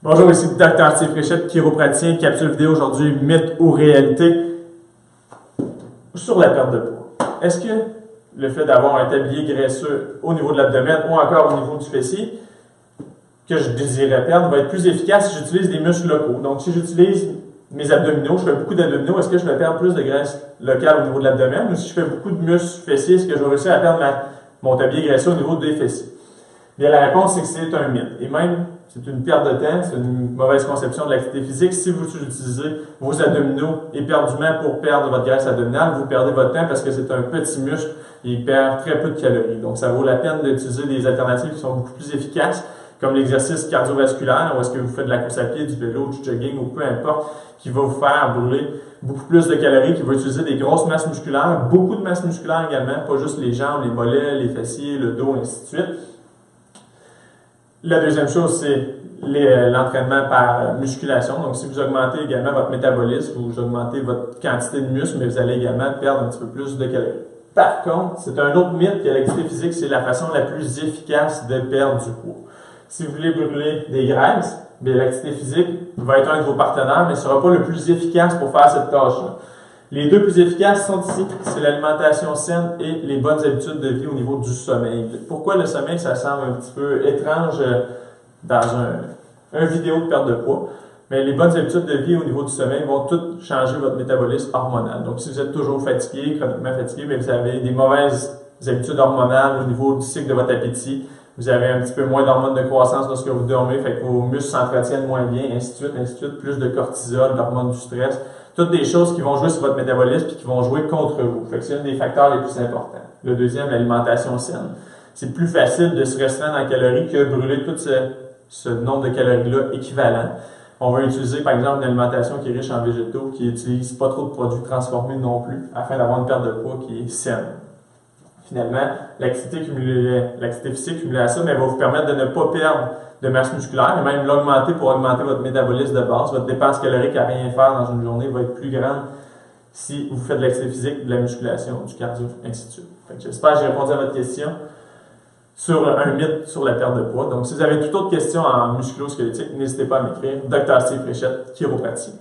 Bonjour, ici Dr. Steve Fréchette, chiropraticien, capsule vidéo aujourd'hui, mythe ou réalité sur la perte de poids. Est-ce que le fait d'avoir un tablier graisseux au niveau de l'abdomen ou encore au niveau du fessier que je désirais perdre va être plus efficace si j'utilise des muscles locaux? Donc, si j'utilise mes abdominaux, je fais beaucoup d'abdominaux, est-ce que je vais perdre plus de graisse locale au niveau de l'abdomen? Ou si je fais beaucoup de muscles fessiers, est-ce que je vais réussir à perdre mon tablier graisseux au niveau des fessiers? Bien, la réponse, c'est que c'est un mythe. Et même, c'est une perte de temps, c'est une mauvaise conception de l'activité physique. Si vous utilisez vos abdominaux éperdument pour perdre votre graisse abdominale, vous perdez votre temps parce que c'est un petit muscle et il perd très peu de calories. Donc, ça vaut la peine d'utiliser des alternatives qui sont beaucoup plus efficaces, comme l'exercice cardiovasculaire, où est-ce que vous faites de la course à pied, du vélo, du jogging ou peu importe, qui va vous faire brûler beaucoup plus de calories, qui va utiliser des grosses masses musculaires, beaucoup de masse musculaire également, pas juste les jambes, les mollets, les fessiers, le dos, et ainsi de suite. La deuxième chose, c'est l'entraînement par musculation. Donc, si vous augmentez également votre métabolisme, vous augmentez votre quantité de muscle, mais vous allez également perdre un petit peu plus de calories. Par contre, c'est un autre mythe que l'activité physique, c'est la façon la plus efficace de perdre du poids. Si vous voulez brûler des graisses, bien, l'activité physique va être un de vos partenaires, mais ne sera pas le plus efficace pour faire cette tâche-là. Les deux plus efficaces sont ici, c'est l'alimentation saine et les bonnes habitudes de vie au niveau du sommeil. Pourquoi le sommeil, ça semble un petit peu étrange dans un vidéo de perte de poids, mais les bonnes habitudes de vie au niveau du sommeil vont toutes changer votre métabolisme hormonal. Donc, si vous êtes toujours fatigué, chroniquement fatigué, mais vous avez des mauvaises habitudes hormonales au niveau du cycle de votre appétit, vous avez un petit peu moins d'hormones de croissance lorsque vous dormez, fait que vos muscles s'entretiennent moins bien, ainsi de suite, plus de cortisol, d'hormones du stress. Toutes des choses qui vont jouer sur votre métabolisme et qui vont jouer contre vous. Fait que c'est un des facteurs les plus importants. Le deuxième, l'alimentation saine. C'est plus facile de se restreindre en calories que brûler tout ce nombre de calories-là équivalent. On va utiliser, par exemple, une alimentation qui est riche en végétaux, qui n'utilise pas trop de produits transformés non plus, afin d'avoir une perte de poids qui est saine. Finalement, l'activité physique cumulée à ça, mais va vous permettre de ne pas perdre de masse musculaire et même l'augmenter pour augmenter votre métabolisme de base. Votre dépense calorique à rien faire dans une journée va être plus grande si vous faites de l'activité physique, de la musculation, du cardio, ainsi de suite. J'espère que j'ai répondu à votre question sur un mythe sur la perte de poids. Donc, si vous avez toute autre question en musculo-squelettique, n'hésitez pas à m'écrire. Dr. Steve Fréchette, chiropraticien.